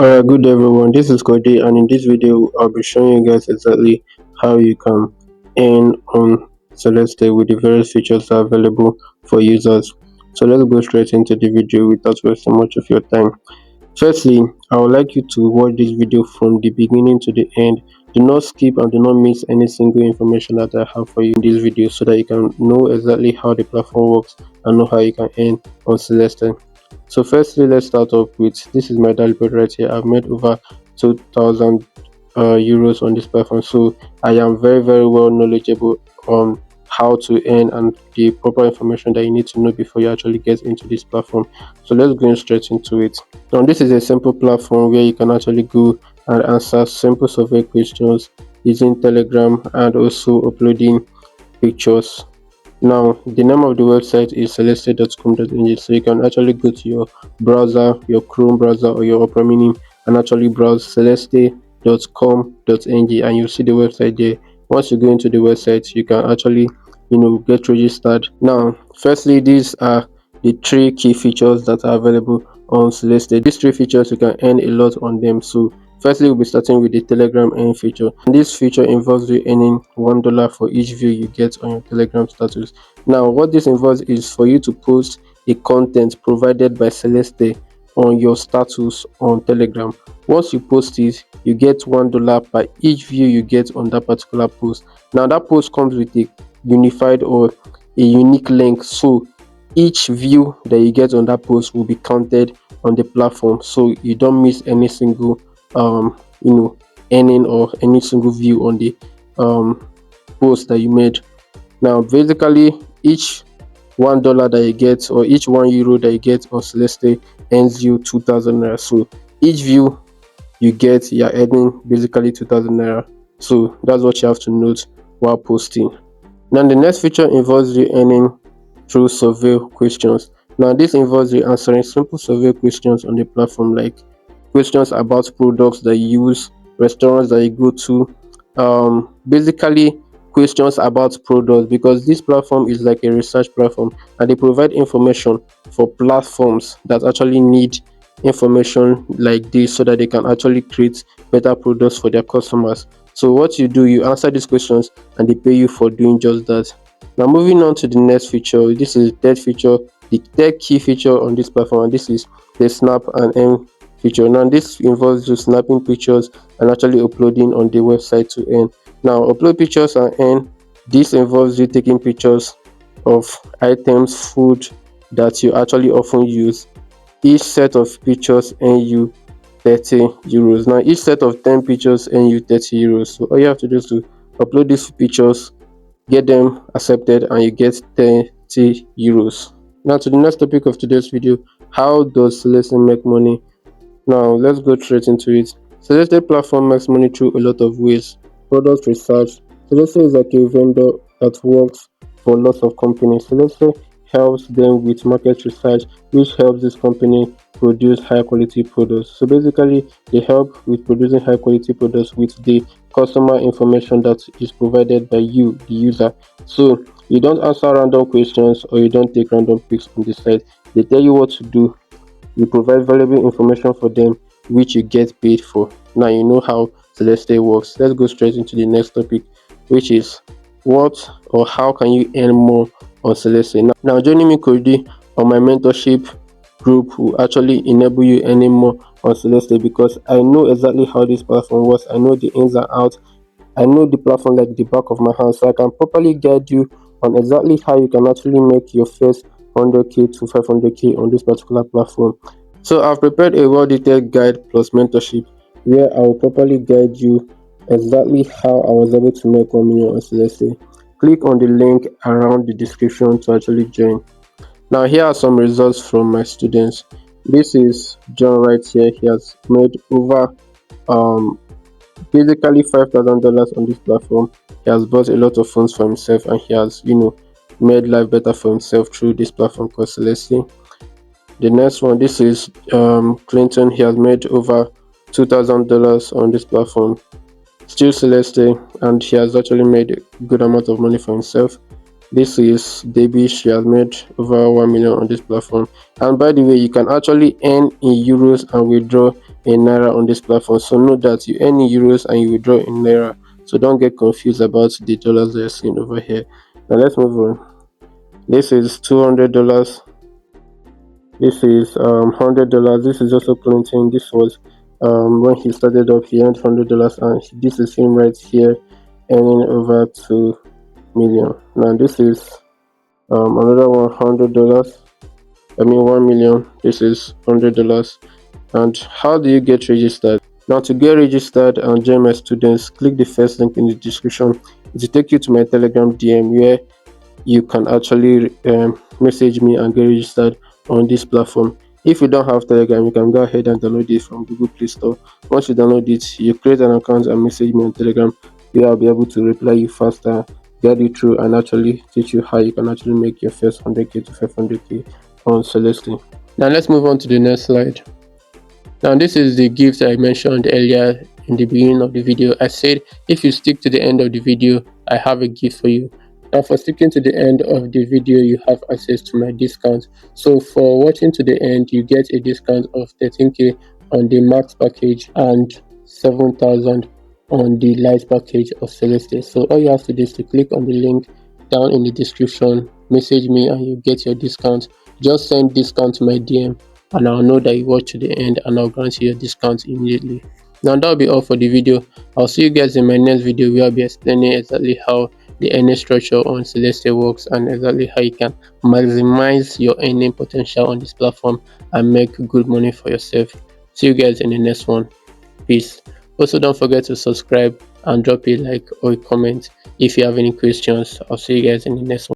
Good everyone, this is Cody, and in this video I'll be showing you guys exactly how you can earn on Celeste with the various features that are available for users. So let's go straight into the video without wasting much of your time. Firstly, I would like you to watch this video from the beginning to the end. Do not skip and do not miss any single information that I have for you in this video so that you can know exactly how the platform works and know how you can earn on Celeste. So firstly, let's start off with this is my dashboard right here. I've made over 2,000 euros on this platform, so I am very well knowledgeable on how to earn and the proper information that you need to know before you actually get into this platform. So let's go straight into it. Now this is a simple platform where you can actually go and answer simple survey questions using Telegram and also uploading pictures. Now, the name of the website is celeste.com.ng, so you can actually go to your browser, your Chrome browser or your Opera Mini, and actually browse celeste.com.ng, and you'll see the website there. Once you go into the website, you can actually, get registered. Now, firstly, these are the three key features that are available on Celeste. These three features you can earn a lot on them. So firstly, we'll be starting with the Telegram earn feature. And this feature involves you earning $1 for each view you get on your Telegram status. Now, what this involves is for you to post a content provided by Celeste on your status on Telegram. Once you post it, you get $1 per each view you get on that particular post. Now, that post comes with a unified or a unique link, so each view that you get on that post will be counted on the platform, so you don't miss any single um earning or any single view on the post that you made. Now basically each $1 that you get or each €1 that you get on Celeste earns you 2,000 naira. So each view you get, you're earning basically 2,000 naira. So that's what you have to note while posting. Now the next feature involves you earning through survey questions. Now this involves you answering simple survey questions on the platform, like questions about products that you use, restaurants that you go to, basically questions about products, because this platform is like a research platform and they provide information for platforms that actually need information like this so that they can actually create better products for their customers. So what you do, you answer these questions and they pay you for doing just that. Now moving on to the next feature, this is the third feature, the third key feature on this platform, and this is the snap and earn feature. Now this involves you snapping pictures and actually uploading on the website to earn. Now upload pictures and earn, this involves you taking pictures of items, food that you actually often use. Each set of pictures earn you 30 euros. Now each set of 10 pictures earn you 30 euros. So all you have to do is to upload these pictures, get them accepted, and you get 30 euros. Now to the next topic of today's video, how does Celeste make money? Now let's go straight into it. Celeste platform makes money through a lot of ways. Product research. Celeste is like a vendor that works for lots of companies. Celeste helps them with market research, which helps this company produce high quality products. So basically, they help with producing high quality products with the customer information that is provided by you, the user. So you don't answer random questions or you don't take random picks on the site. They tell you what to do, you provide valuable information for them, which you get paid for. Now you know how Celeste works. Let's go straight into the next topic, which is what or how can you earn more on Celeste. Now joining me Cody on my mentorship group will actually enable you earning more on Celeste, because I know exactly how this platform works. I know the ins and outs. I know the platform like the back of my hand, so I can properly guide you on exactly how you can actually make your first 100k to 500k on this particular platform. So I've prepared a well-detailed guide plus mentorship where I will properly guide you exactly how I was able to make 1 million on Celeste. Click on the link around the description to actually join. Now here are some results from my students. This is John right here. He has made over basically $5,000 on this platform. He has bought a lot of phones for himself and he has made life better for himself through this platform called Celeste. The next one, this is Clinton. He has made over $2,000 on this platform, still Celeste, and he has actually made a good amount of money for himself. This is Debbie. She has made over 1 million on this platform. And by the way, you can actually earn in euros and withdraw in naira on this platform. So note that you earn in euros and you withdraw in naira. So don't get confused about the dollars that you're seeing over here. Now let's move on. This is $200. This is $100. This is also Clinton. This was when he started up, he earned $100, and this is him right here earning over 2 million. Now this is another $100. I mean 1 million. This is $100. And how do you get registered? Now to get registered and join my students, click the first link in the description. It will take you to my Telegram DM where you can actually message me and get registered on this platform. If you don't have Telegram, you can go ahead and download it from Google Play Store. Once you download it, you create an account and message me on Telegram, where I'll be able to reply you faster, get you through, and actually teach you how you can actually make your first 100k to 500k on Celeste. Now let's move on to the next slide. Now this is the gift I mentioned earlier in the beginning of the video. I said if you stick to the end of the video, I have a gift for you. Now for sticking to the end of the video, you have access to my discount. So for watching to the end, you get a discount of 13k on the max package and 7,000 on the light package of Celeste. So all you have to do is to click on the link down in the description, message me, and you get your discount. Just send discount to my DM and I'll know that you watch to the end, and I'll grant you your discount immediately. Now that'll be all for the video. I'll see you guys in my next video where I'll be explaining exactly how the earning structure on Celeste works and exactly how you can maximize your earning potential on this platform and make good money for yourself. See you guys in the next one. Peace. Also don't forget to subscribe and drop a like or a comment if you have any questions. I'll see you guys in the next one.